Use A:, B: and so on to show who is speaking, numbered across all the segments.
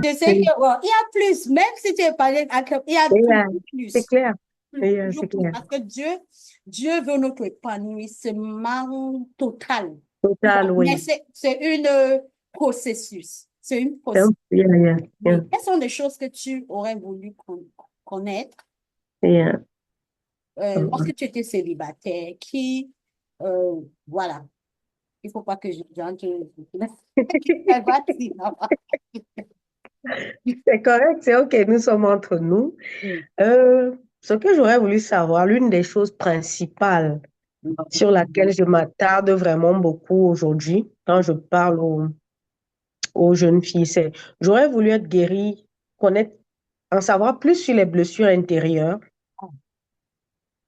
A: Je sais que, bon, il y a plus, même si tu es pas il y a
B: Et,
A: toujours
B: c'est
A: plus.
B: clair. Et,
A: Toujours
B: c'est
A: plus.
B: clair.
A: Parce que Dieu veut notre épanouissement total.
B: Total,
A: Mais
B: oui.
A: c'est une processus. C'est une processus.
B: Yeah, yeah, yeah.
A: Oui. Quelles sont les choses que tu aurais voulu connaître
B: Yeah.
A: lorsque tu étais célibataire, euh, voilà, il ne faut pas que j'entre.
B: C'est correct, c'est OK, nous sommes entre nous.
A: Oui.
B: Ce que j'aurais voulu savoir, l'une des choses principales sur laquelle je m'attarde vraiment beaucoup aujourd'hui, quand je parle aux jeunes filles, c'est j'aurais voulu être guérie, connaître, en savoir plus sur les blessures intérieures,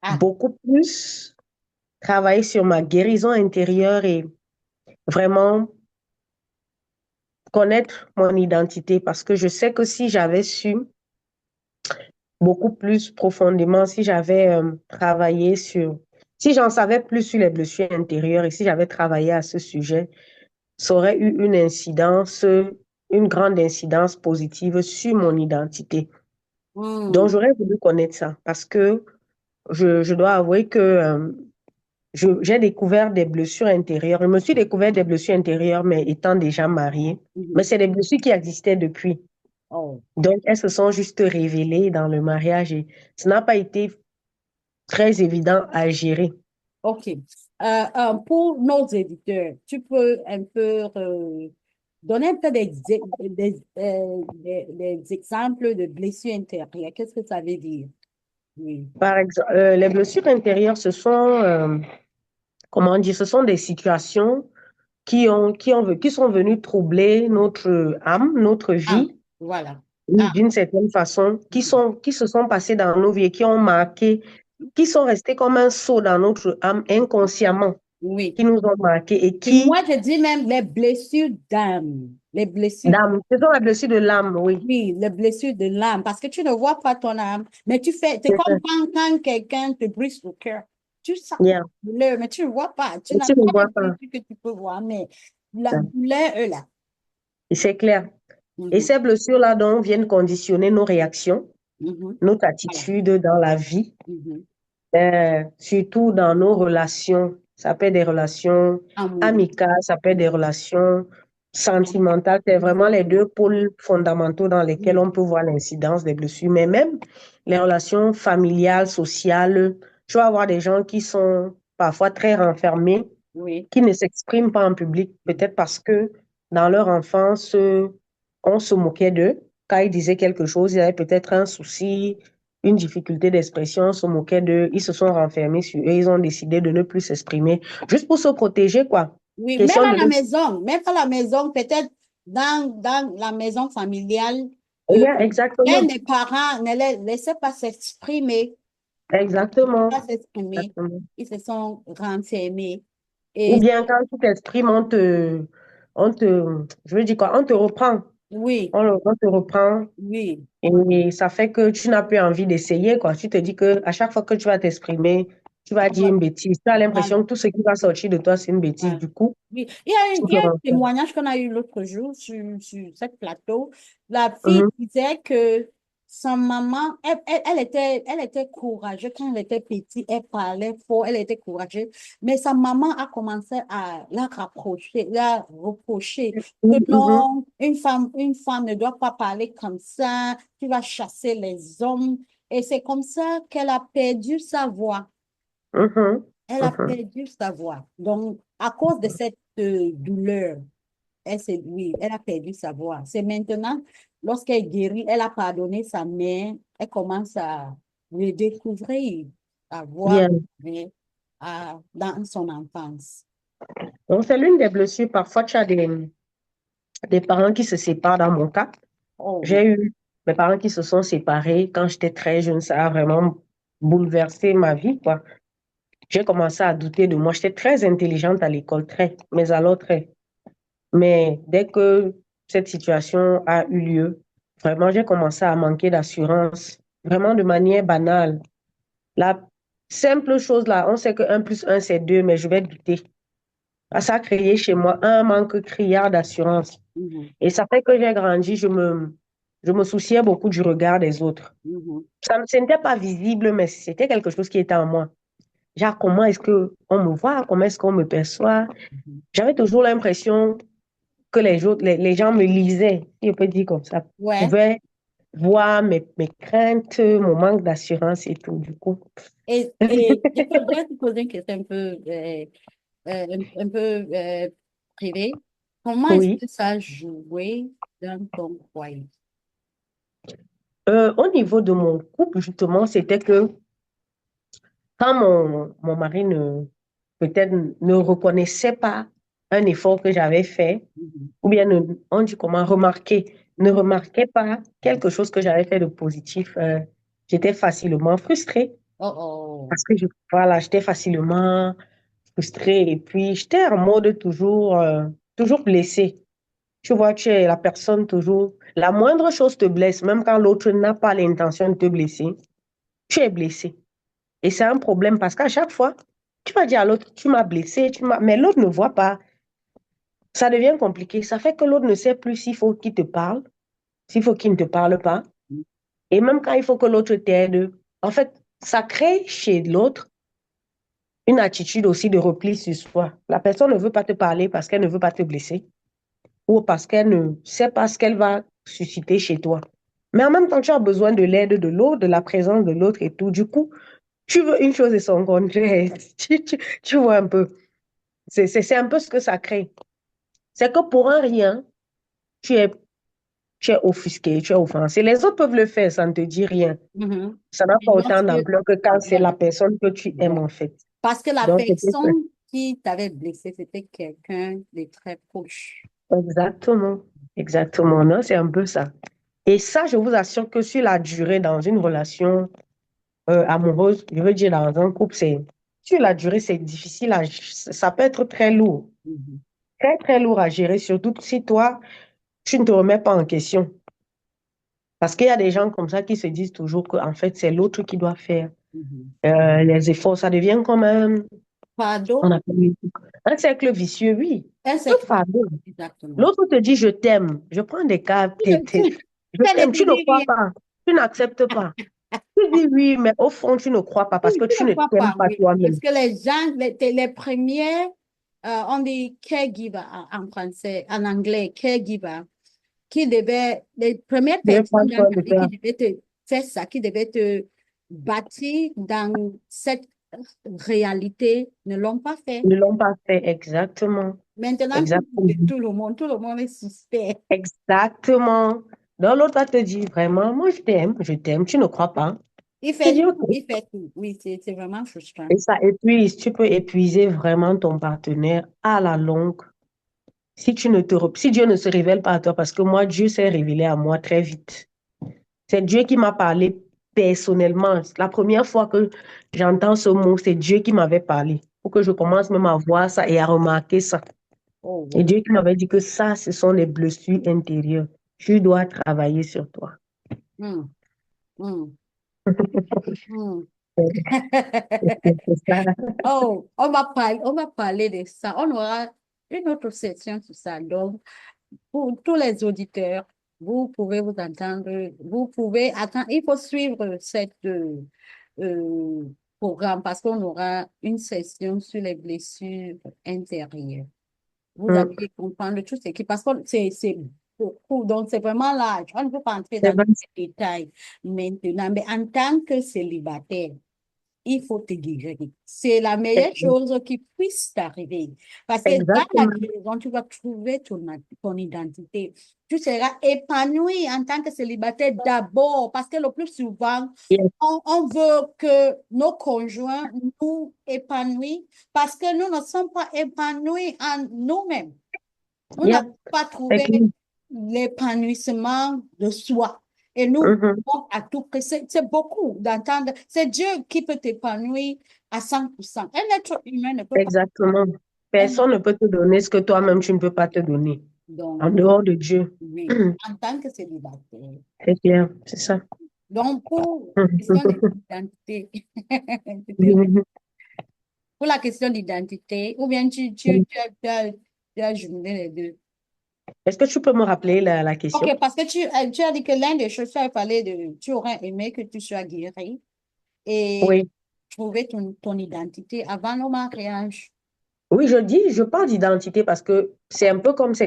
A: Ah,
B: beaucoup plus travailler sur ma guérison intérieure et vraiment connaître mon identité parce que je sais que si j'avais su beaucoup plus profondément, si j'avais travaillé sur, si j'en savais plus sur les blessures intérieures et si j'avais travaillé à ce sujet, ça aurait eu une incidence, une grande incidence positive sur mon identité. Donc,
A: hmm.
B: j'aurais voulu connaître ça parce que je dois avouer que j'ai découvert des blessures intérieures. Je me suis découvert des blessures intérieures, mais étant déjà mariée. Mais
A: Mhm.
B: c'est des blessures qui existaient depuis.
A: Oh,
B: Donc, elles se sont juste révélées dans le mariage et ça n'a pas été très évident à gérer.
A: OK. Pour nos éditeurs, tu peux un peu donner un peu des exemples de blessures intérieures. Qu'est-ce que ça veut dire? Oui.
B: Par exemple, les blessures intérieures, comment dire, ce sont des situations qui sont venues troubler notre âme, notre
A: Ah,
B: vie,
A: voilà. Ah,
B: d'une certaine façon, qui se sont passées dans nos vies et qui ont marqué, qui sont restés comme un sceau dans notre âme inconsciemment,
A: oui.
B: qui nous ont marqué et
A: Et moi,
B: qui,
A: je dis même les blessures d'âme. Les blessures,
B: d'âme, ce sont les blessures de l'âme, oui.
A: oui, les blessures de l'âme. Parce que tu ne vois pas ton âme, mais c'est
B: C'est ça.
A: comme quand quelqu'un te brise le cœur. Tu sens
B: Yeah.
A: la douleur, mais tu ne vois pas. Tu
B: Et
A: n'as
B: tu ne
A: pas
B: vois
A: de
B: pas.
A: blessure que tu peux voir, mais la
B: Ça.
A: douleur est là.
B: Et c'est clair. Et
A: Mhm,
B: ces blessures-là, donc, viennent conditionner nos réactions,
A: mhm.
B: notre
A: Voilà.
B: attitude dans la vie,
A: Mhm.
B: surtout dans nos relations. Ça peut être des relations
A: Amoureux.
B: amicales, ça peut être des relations sentimentales. C'est vraiment les deux pôles fondamentaux dans lesquels
A: Oui,
B: on peut voir l'incidence des blessures. Mais même les relations familiales, sociales, tu vas avoir des gens qui sont parfois très renfermés,
A: oui.
B: qui ne s'expriment pas en public, peut-être parce que dans leur enfance, on se moquait d'eux. Quand ils disaient quelque chose, ils avaient peut-être un souci, une difficulté d'expression, on se moquait d'eux, ils se sont renfermés sur eux, ils ont décidé de ne plus s'exprimer, juste pour se protéger, quoi.
A: Oui,
B: Question de...
A: même à la maison, peut-être dans la maison familiale, euh,
B: Yeah,
A: même
B: exactement,
A: les parents ne les laissaient pas s'exprimer,
B: exactement,
A: pas s'exprimer.
B: exactement.
A: Ils se sont renfermés.
B: Ou
A: Et
B: bien quand tu t'exprimes, je veux dire quoi, on te reprend,
A: oui,
B: on te reprend.
A: oui.
B: Et ça fait que tu n'as plus envie d'essayer, quoi. Tu te dis que à chaque fois que tu vas t'exprimer, tu vas dire
A: Voilà,
B: une bêtise. Tu as l'impression
A: voilà,
B: que tout ce qui va sortir de toi, c'est une bêtise.
A: voilà.
B: Du coup,
A: Oui.
B: tu
A: Il y
B: te
A: a un
B: renfermes.
A: témoignage qu'on a eu l'autre jour sur cette plateau. La fille
B: Mhm,
A: disait que sa maman, elle était courageuse. Quand elle était petite, elle parlait fort, elle était courageuse. Mais sa maman a commencé à la rapprocher, la reprocher que
B: mhm, mhm,
A: non, une femme ne doit pas parler comme ça, tu vas chasser les hommes. Et c'est comme ça qu'elle a perdu sa voix.
B: mhm,
A: Elle a
B: mhm.
A: perdu sa voix. Donc, à cause de cette douleur, oui, elle a perdu sa voix. C'est maintenant, lorsqu'elle guérit, elle a pardonné sa mère, elle commence à redécouvrir sa voix
B: Bien.
A: dans son enfance.
B: Donc, c'est l'une des blessures. Parfois, tu as des parents qui se séparent dans mon cas.
A: Oh oui.
B: J'ai eu mes parents qui se sont séparés quand j'étais très jeune. Ça a vraiment bouleversé ma vie, quoi. J'ai commencé à douter de moi. J'étais très intelligente à l'école, très, mais alors très. Mais dès que cette situation a eu lieu, vraiment, j'ai commencé à manquer d'assurance, vraiment de manière banale. La simple chose là, on sait que un plus un c'est 2, mais je vais douter. Ça a créé chez moi un manque criard d'assurance.
A: Mhm.
B: Et ça fait que j'ai grandi, Je me souciais beaucoup du regard des autres.
A: Mhm.
B: Ce n'était pas visible, mais c'était quelque chose qui était en moi. Genre, comment est-ce qu'on me voit? Comment est-ce qu'on me perçoit?
A: Mhm.
B: J'avais toujours l'impression que les gens me lisaient, si on peut dire comme ça. Ils
A: Ouais.
B: pouvaient voir mes craintes, mon manque d'assurance et tout, du coup.
A: Et je voudrais te poser une question un peu privée. Comment est-ce
B: Oui.
A: que ça a joué dans ton foyer?
B: Au niveau de mon couple, justement, c'était que quand mon mari peut-être ne reconnaissait pas un effort que j'avais fait,
A: Mhm.
B: ou bien on dit comment remarquer, ne
A: Mhm.
B: remarquait pas quelque chose que j'avais fait de positif, j'étais facilement frustrée
A: Oh, oh.
B: parce que voilà, j'étais facilement frustrée et puis j'étais en mode toujours blessée. Tu vois, tu es la personne toujours, la moindre chose te blesse, même quand l'autre n'a pas l'intention de te blesser, tu es blessé. Et c'est un problème parce qu'à chaque fois, tu vas dire à l'autre, tu m'as blessé, mais l'autre ne voit pas. Ça devient compliqué. Ça fait que l'autre ne sait plus s'il faut qu'il te parle, s'il faut qu'il ne te parle pas. Et même quand il faut que l'autre t'aide, en fait, ça crée chez l'autre une attitude aussi de repli sur soi. La personne ne veut pas te parler parce qu'elle ne veut pas te blesser ou parce qu'elle ne sait pas ce qu'elle va susciter chez toi. Mais en même temps, tu as besoin de l'aide de l'autre, de la présence de l'autre et tout. Du coup, tu veux une chose et son contraire. Tu vois un peu. C'est un peu ce que ça crée. C'est que pour un rien, tu es, tu es offusqué, tu es offensé. Les autres peuvent le faire, ça ne te dit rien.
A: Mhm.
B: Ça n'a
A: Mais
B: pas autant
A: lorsque,
B: d'ampleur que quand c'est
A: bon,
B: la personne que tu aimes,
A: bon.
B: en fait.
A: Parce que la
B: Donc, c'était ça.
A: personne qui t'avait blessé, c'était quelqu'un de très proche.
B: Exactement. Exactement. Non, c'est un peu ça. Et ça, je vous assure que sur la durée, dans une relation amoureuse, je veux dire dans un couple, sur la durée, c'est difficile ça peut être très lourd.
A: Mhm.
B: Très, très lourd à gérer, surtout si toi, tu ne te remets pas en question. Parce qu'il y a des gens comme ça qui se disent toujours que, en fait, c'est l'autre qui doit faire
A: Mhm.
B: les efforts. Ça devient comme on
A: Pardon,
B: appelle un cercle vicieux, oui.
A: un
B: Un
A: secret.
B: fardeau.
A: Exactement.
B: L'autre te dit, je t'aime. Je prends des cas, je
A: Ça ne
B: t'aime.
A: te
B: Tu ne
A: dit
B: crois
A: rien.
B: pas. Tu n'acceptes pas. Tu dis oui, mais au fond, tu ne crois pas parce
A: Oui,
B: que
A: tu
B: tu
A: ne
B: ne
A: crois
B: t'aimes
A: pas,
B: pas
A: oui. Parce
B: toi-même.
A: que les gens, les premiers, on dit caregiver en français, en anglais, caregiver, les premières
B: Je vais
A: personnes
B: prendre
A: dans
B: soin
A: ta
B: de
A: vie qui
B: toi.
A: devaient te faire ça, qui devaient te bâtir dans cette réalité, ne l'ont pas fait.
B: Ils ne l'ont pas fait exactement.
A: Maintenant,
B: Exactement.
A: tout le monde est suspect.
B: Exactement. Donc, l'autre va te dire vraiment, moi, je t'aime, tu ne crois pas. Tu dis, OK.
A: Il fait tout. Oui, c'est vraiment frustrant.
B: Et ça épuise, tu peux épuiser vraiment ton partenaire à la longue. Si Dieu ne se révèle pas à toi, parce que moi, Dieu s'est révélé à moi très vite. C'est Dieu qui m'a parlé personnellement. La première fois que j'entends ce mot, c'est Dieu qui m'avait parlé. Pour que je commence même à voir ça et à remarquer ça.
A: Oh,
B: Et
A: wow.
B: Dieu qui m'avait dit que ça, ce sont les blessures intérieures. Tu dois travailler sur toi.
A: Hmm, hmm, hmm.
B: C'est ça.
A: Oh, on va parler de ça. On aura une autre session sur ça. Donc, pour tous les auditeurs, vous pouvez vous entendre, vous pouvez attendre. Il faut suivre cette euh, programme parce qu'on aura une session sur les blessures intérieures. Vous
B: Mm.
A: allez comprendre tout ce qui parce que c'est beaucoup. Donc, c'est vraiment large. On ne peut pas entrer
B: C'est
A: dans
B: vrai.
A: les détails maintenant. Mais en tant que célibataire, il faut te guérir. C'est la meilleure chose qui puisse t'arriver. Parce que dans la
B: Exactement.
A: guérison, tu vas trouver ton identité. Tu seras épanoui en tant que célibataire d'abord. Parce que le plus souvent,
B: Yes.
A: on veut que nos conjoints nous épanouissent parce que nous ne sommes pas épanouis en nous-mêmes. Nous
B: Yep.
A: n'avons pas
B: C'est
A: trouvé
B: clair.
A: l'épanouissement de soi. Et nous,
B: Mhm.
A: à tout prix, c'est beaucoup d'entendre. C'est Dieu qui peut t'épanouir à 100%. Un être humain ne peut pas.
B: Exactement. Personne ne peut te donner ce que toi-même tu ne peux pas te donner.
A: Donc,
B: En dehors de Dieu.
A: oui, en tant que célibataire.
B: C'est clair, c'est ça.
A: Donc, pour la question de l'identité, pour la question d'identité, ou bien tu as jumelé les deux.
B: Est-ce que tu peux me rappeler la question?
A: Ok, parce que tu as dit que l'un des choses, tu as parlé tu aurais aimé que tu sois guéri et
B: Oui.
A: trouver ton identité avant le mariage.
B: Oui, je parle d'identité parce que c'est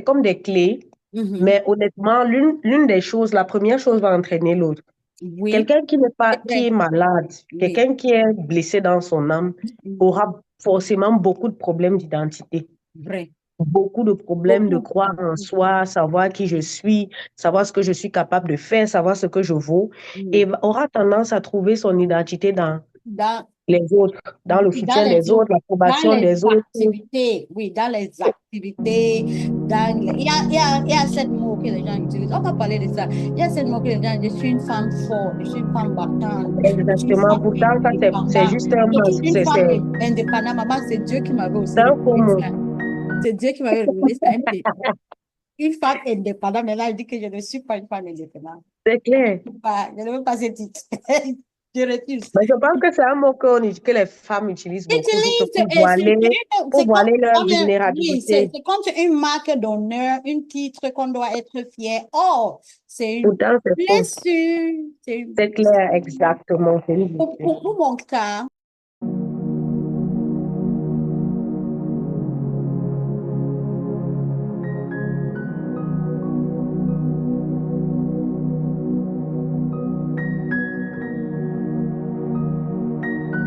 B: comme des clés,
A: Mhm.
B: mais honnêtement, l'une des choses, la première chose va entraîner l'autre.
A: Oui,
B: Quelqu'un qui n'est pas,
A: c'est
B: qui
A: vrai.
B: est malade,
A: Oui.
B: quelqu'un qui est blessé dans son âme
A: Mhm.
B: aura forcément beaucoup de problèmes d'identité.
A: Vrai.
B: Beaucoup de problèmes de
A: Beaucoup.
B: croire en soi, savoir qui je suis, savoir ce que je suis capable de faire, savoir ce que je vaux, et
A: Mhm.
B: aura tendance à trouver son identité dans
A: Dans,
B: les autres, dans le
A: oui, dans
B: soutien
A: les
B: des
A: autres,
B: autres,
A: dans
B: l'approbation
A: les
B: des autres.
A: activités, oui, dans les activités, il y a cette mot que les gens utilisent. On va parler de ça. Il y a cette mot que les gens disent, je suis une femme forte, je suis une femme battante, je suis une
B: Exactement.
A: femme
B: Pourtant, ça, c'est
A: indépendante.
B: juste un
A: Surtout
B: masque,
A: une femme indépendante. Maman, c'est Dieu qui m'avait aussi
B: c'est un faux
A: révélé
B: mot.
A: ça. C'est Dieu qui m'avait révélé ça. Une femme indépendante, mais là, je dis que je ne suis pas une femme indépendante.
B: C'est clair.
A: Je ne veux pas ce titre. Je refuse.
B: Mais je pense que c'est un mot que les femmes utilisent beaucoup juste
A: Utilise,
B: pour voiler leur
A: oui,
B: vulnérabilité.
A: c'est comme une marque d'honneur, un titre qu'on doit être fier. Oh, c'est une
B: Pourtant, c'est faux.
A: blessure. C'est une
B: C'est clair, exactement. C'est une
A: Pour,
B: vérité.
A: pour mon cas,